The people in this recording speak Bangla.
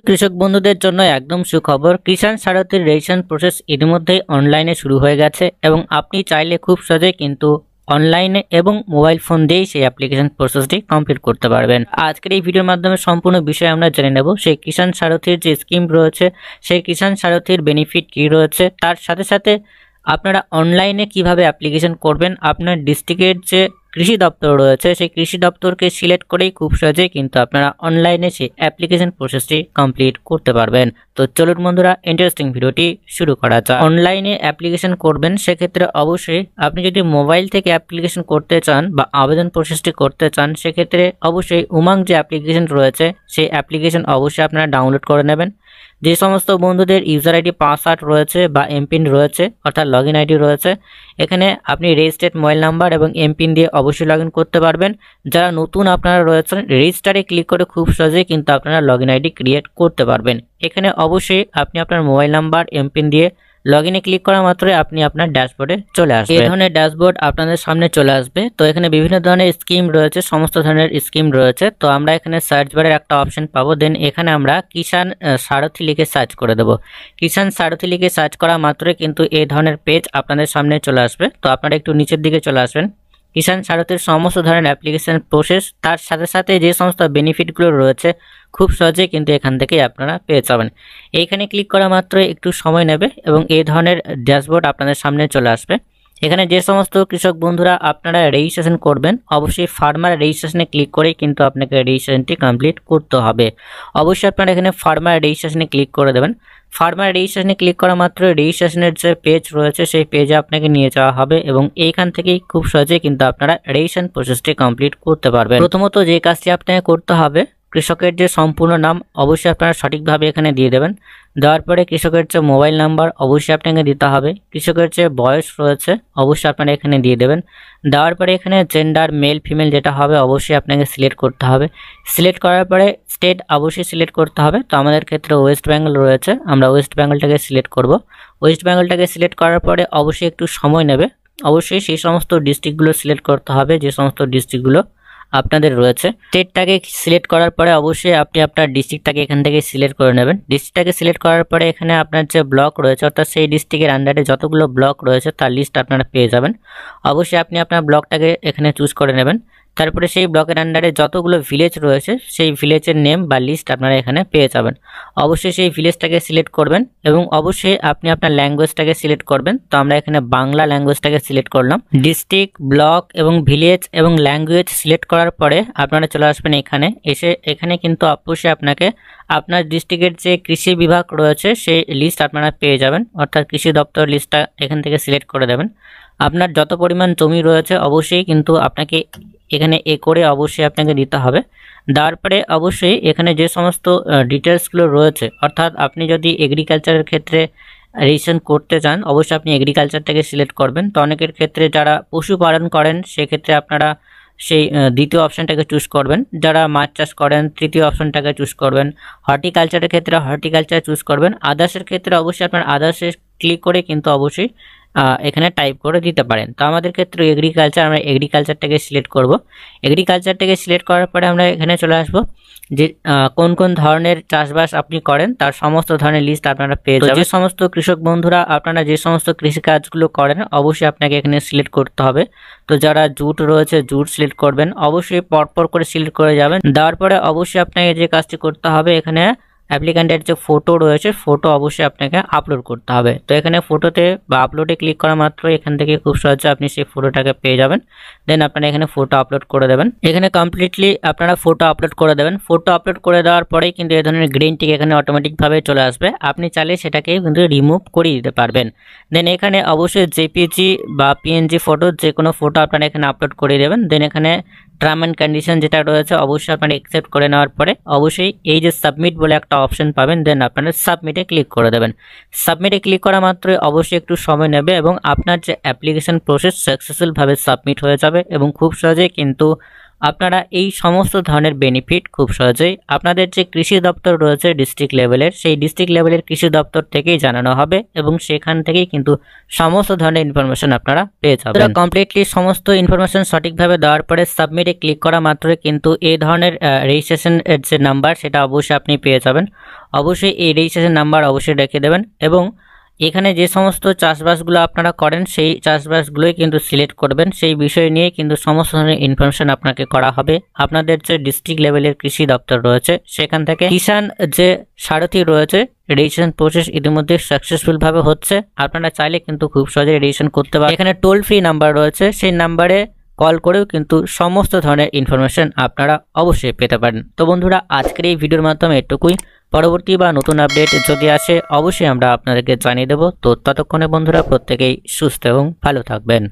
কৃষক বন্ধুদের জন্য একদম সুখবর। কিষাণ সারথীর রেজিস্ট্রেশন প্রসেস ইতিমধ্যেই অনলাইনে শুরু হয়ে গেছে এবং আপনি চাইলে খুব সহজেই কিন্তু অনলাইনে এবং মোবাইল ফোন দিয়েই সেই অ্যাপ্লিকেশন প্রসেসটি কমপ্লিট করতে পারবেন। আজকের এই ভিডিওর মাধ্যমে সম্পূর্ণ বিষয় আমরা জেনে নেব। সেই কিষাণ সারথীর যে স্কিম রয়েছে, সেই কিষাণ সারথীর বেনিফিট কী রয়েছে, তার সাথে সাথে আপনারা অনলাইনে কিভাবে অ্যাপ্লিকেশন করবেন। আপনার ডিস্ট্রিক্টের যে কৃষি দপ্তর রয়েছে, সেই কৃষি দপ্তরকে সিলেক্ট করেই খুব সহজেই কিন্তু আপনারা অনলাইনে সেই অ্যাপ্লিকেশন প্রসেসটি কমপ্লিট করতে পারবেন। তো চলুন বন্ধুরা, ইন্টারেস্টিং ভিডিওটি শুরু করা যাক। অনলাইনে অ্যাপ্লিকেশন করবেন, সেক্ষেত্রে অবশ্যই আপনি যদি মোবাইল থেকে অ্যাপ্লিকেশন করতে চান বা আবেদন প্রসেসটি করতে চান, সেক্ষেত্রে অবশ্যই উমাং যে অ্যাপ্লিকেশন রয়েছে, সেই অ্যাপ্লিকেশন অবশ্যই আপনারা ডাউনলোড করে নেবেন। যে সমস্ত বন্ধুদের ইউজার আইডি পাসওয়ার্ড রয়েছে বা এমপিন রয়েছে, অর্থাৎ লগ ইন আইডি রয়েছে, এখানে আপনি রেজিস্টার্ড মোবাইল নাম্বার এবং এমপিন দিয়ে অবশ্যই লগ ইন করতে পারবেন। যারা নতুন আপনারা রয়েছেন, রেজিস্টারে ক্লিক করে খুব সহজেই কিন্তু আপনারা লগ ইন আইডি ক্রিয়েট করতে পারবেন। এখানে অবশ্যই আপনি আপনার মোবাইল নাম্বার এমপিন দিয়ে লগ ইনে ক্লিক করা মাত্রই আপনি আপনার ড্যাশবোর্ডে চলে আসবে। এই ধরনের ড্যাশবোর্ড আপনাদের সামনে চলে আসবে। তো এখানে বিভিন্ন ধরনের স্কিম রয়েছে, সমস্ত ধরনের স্কিম রয়েছে। তো আমরা এখানে সার্চ বারের একটা অপশন পাবো, দেন এখানে আমরা কিষাণ সারথী লিখে সার্চ করে দেবো। কিষাণ সারথী লিখে সার্চ করা মাত্রই কিন্তু এই ধরনের পেজ আপনাদের সামনে চলে আসবে। তো আপনারা একটু নিচের দিকে চলে আসবেন। কিষাণ সারথীর সমস্ত ধরনের অ্যাপ্লিকেশন প্রসেস, তার সাথে সাথে যে সমস্ত বেনিফিটগুলো রয়েছে, খুব সহজে কিন্তু এখান থেকে আপনারা পেয়ে যাবেন। এইখানে ক্লিক করা মাত্র একটু সময় নেবে এবং এই ধরনের ড্যাশবোর্ড আপনাদের সামনে চলে আসবে। এখানে যে সমস্ত কৃষক বন্ধুরা আপনারা রেজিস্ট্রেশন করবেন, অবশ্যই ফার্মার রেজিস্ট্রেশনে ক্লিক করেই কিন্তু আপনাকে রেজিস্ট্রেশনটি কমপ্লিট করতে হবে। অবশ্যই আপনারা এখানে ফার্মার রেজিস্ট্রেশনে ক্লিক করে দেবেন। ফার্মার রেজিস্ট্রেশনে ক্লিক করা মাত্র রেজিস্ট্রেশনের যে পেজ রয়েছে, সেই পেজে আপনাকে নিয়ে যাওয়া হবে এবং এইখান থেকেই খুব সহজেই কিন্তু আপনারা রেজিস্ট্রেশন প্রসেসটি কমপ্লিট করতে পারবেন। প্রথমত যে কাজটি আপনাকে করতে হবে, কৃষকের যে সম্পূর্ণ নাম অবশ্যই আপনারা সঠিকভাবে এখানে দিয়ে দেবেন। দেওয়ার পরে কৃষকের যে মোবাইল নাম্বার অবশ্যই আপনাকে দিতে হবে। কৃষকের যে বয়স রয়েছে অবশ্যই আপনারা এখানে দিয়ে দেবেন। দেওয়ার পরে এখানে জেন্ডার মেল ফিমেল যেটা হবে অবশ্যই আপনাকে সিলেক্ট করতে হবে। সিলেক্ট করার পরে স্টেট অবশ্যই সিলেক্ট করতে হবে। তো আমাদের ক্ষেত্রে ওয়েস্ট বেঙ্গল রয়েছে, আমরা ওয়েস্ট বেঙ্গলটাকে সিলেক্ট করব। ওয়েস্ট বেঙ্গলটাকে সিলেক্ট করার পরে অবশ্যই একটু সময় নেবে। অবশ্যই সেই সমস্ত ডিস্ট্রিক্টগুলো সিলেক্ট করতে হবে যে সমস্ত ডিস্ট্রিক্টগুলো আপনাদের রয়েছে। স্টেটটাকে সিলেক্ট করার পরে অবশ্যই আপনি আপনার ডিস্ট্রিক্টটাকে এখান থেকে সিলেক্ট করে নেবেন। ডিস্ট্রিক্টটাকে সিলেক্ট করার পরে এখানে আপনার যে ব্লক রয়েছে, অর্থাৎ সেই ডিস্ট্রিক্টের আন্ডারে যতগুলো ব্লক রয়েছে তার লিস্ট আপনারা পেয়ে যাবেন। অবশ্যই আপনি আপনার ব্লকটাকে এখানে চুজ করে নেবেন। তারপরে সেই ব্লকের আন্ডারে যতগুলো ভিলেজ রয়েছে, সেই ভিলেজের নেম বা লিস্ট আপনারা এখানে পেয়ে যাবেন। অবশ্যই সেই ভিলেজটাকে সিলেক্ট করবেন এবং অবশ্যই আপনি আপনার ল্যাঙ্গুয়েজটাকে সিলেক্ট করবেন। তো আমরা এখানে বাংলা ল্যাঙ্গুয়েজটাকে সিলেক্ট করলাম। ডিস্ট্রিক্ট, ব্লক এবং ভিলেজ এবং ল্যাঙ্গুয়েজ সিলেক্ট করার পরে আপনারা চলে আসবেন এখানে। এখানে কিন্তু অবশ্যই আপনাকে আপনার ডিস্ট্রিক্টের যে কৃষি বিভাগ রয়েছে সেই লিস্ট আপনারা পেয়ে যাবেন, অর্থাৎ কৃষি দপ্তর লিস্টটা এখান থেকে সিলেক্ট করে দেবেন। আপনার যত পরিমাণ জমি রয়েছে অবশ্যই কিন্তু আপনাকে এখানে করে অবশ্যই আপনাকে দিতে হবে। দেওয়ার পরে অবশ্যই এখানে যে সমস্ত ডিটেলসগুলো রয়েছে, অর্থাৎ আপনি যদি এগ্রিকালচারের ক্ষেত্রে রেজিস্ট্রেশন করতে চান অবশ্যই আপনি এগ্রিকালচারটাকে সিলেক্ট করবেন। তো অনেকের ক্ষেত্রে যারা পশুপালন করেন সেক্ষেত্রে আপনারা সেই দ্বিতীয় অপশানটাকে চুজ করবেন। যারা মাছ চাষ করেন তৃতীয় অপশানটাকে চুজ করবেন। হর্টিকালচারের ক্ষেত্রে হর্টিকালচার চুজ করবেন। আদার্সের ক্ষেত্রে অবশ্যই আপনার আদার্সে ক্লিক করে কিন্তু অবশ্যই এখানে টাইপ করে দিতে পারেন। তো আমাদের ক্ষেত্রে এগ্রিকালচার, আমরা এগ্রিকালচারটাকে সিলেক্ট করব। এগ্রিকালচারটাকে সিলেক্ট করার পরে আমরা এখানে চলে আসব যে কোন কোন ধরনের চাষবাস আপনি করেন তার সমস্ত ধরনের লিস্ট আপনারা পেয়ে যাবেন। যে সমস্ত কৃষক বন্ধুরা আপনারা যে সমস্ত কৃষিকাজগুলো করেন অবশ্যই আপনাকে এখানে সিলেক্ট করতে হবে। তো যারা জুট রয়েছে জুট সিলেক্ট করবেন, অবশ্যই পরপর করে সিলেক্ট করে যাবেন। দেওয়ার পরে অবশ্যই আপনাকে যে কাজটি করতে হবে, এখানে অ্যাপ্লিক্যান্টের যে ফটো রয়েছে ফটো অবশ্যই আপনাকে আপলোড করতে হবে। তো এখানে ফটোতে বা আপলোডে ক্লিক করা মাত্র এখান থেকে খুব সহজে আপনি সেই ফটোটাকে পেয়ে যাবেন। দেন আপনারা এখানে ফটো আপলোড করে দেবেন। এখানে কমপ্লিটলি আপনারা ফটো আপলোড করে দেবেন। ফটো আপলোড করে দেওয়ার পরেই কিন্তু এই ধরনের গ্রিন টিক এখানে অটোমেটিকভাবে চলে আসবে। আপনি চাইলে সেটাকে কিন্তু রিমুভ করে দিতে পারবেন। দেন এখানে অবশ্যই জেপিজি বা পিএনজি ফটো যে কোনো ফটো আপনারা এখানে আপলোড করে দেবেন। দেন এখানে টার্ম অ্যান্ড কন্ডিশন যেটা রয়েছে অবশ্যই আপনারা অ্যাকসেপ্ট করে নেওয়ার পরে অবশ্যই এই যে সাবমিট বলে একটা অপশন পাবেন, দেন আপনারা সাবমিটে ক্লিক করে দেবেন। সাবমিটে ক্লিক করা মাত্রই অবশ্যই একটু সময় নেবে এবং আপনার যে অ্যাপ্লিকেশন প্রসেস সাকসেসফুলভাবে সাবমিট হয়ে যাবে এবং খুব সহজেই কিন্তু আপনারা এই সমস্ত ধরনের বেনিফিট খুব সহজেই আপনাদের যে কৃষি দপ্তর রয়েছে ডিস্ট্রিক্ট লেভেলের, সেই ডিস্ট্রিক্ট লেভেলের কৃষি দপ্তর থেকেই জানানো হবে এবং সেখান থেকেই কিন্তু সমস্ত ধরনের ইনফরমেশন আপনারা পেয়ে যাবেন। কমপ্লিটলি সমস্ত ইনফরমেশন সঠিকভাবে দেওয়ার পরে সাবমিটে ক্লিক করা মাত্রই কিন্তু এই ধরনের রেজিস্ট্রেশন এর যে নাম্বার সেটা অবশ্যই আপনি পেয়ে যাবেন। অবশ্যই এই রেজিস্ট্রেশন নাম্বার অবশ্যই রেখে দেবেন এবং এখানে যে সমস্ত চাষবাসগুলো আপনারা করেন সেই চাষবাসগুলোই কিন্তু সিলেক্ট করবেন। সেই বিষয় নিয়ে কিন্তু সমস্ত ধরনের ইনফরমেশন আপনাকে করা হবে। আপনাদের যে ডিস্ট্রিক্ট লেভেলের কৃষি দপ্তর রয়েছে সেখান থেকে কিষাণ যে সারথি রয়েছে রেজিস্ট্রেশন প্রসেস ইতিমধ্যে সাকসেসফুল ভাবে হচ্ছে। আপনারা চাইলে কিন্তু খুব সহজে রেজিস্ট্রেশন করতে পারেন। এখানে টোল ফ্রি নাম্বার রয়েছে, সেই নাম্বারে কল করেও কিন্তু সমস্ত ধরনের ইনফরমেশন আপনারা অবশ্যই পেতে পারেন। তো বন্ধুরা, আজকের এই ভিডিওর মাধ্যমে এটুকুই। পরবর্তী বা নতুন আপডেট যদি আসে অবশ্যই আমরা আপনাদেরকে জানিয়ে দেব। তো ততক্ষণে বন্ধুরা প্রত্যেকেই সুস্থ এবং ভালো থাকবেন।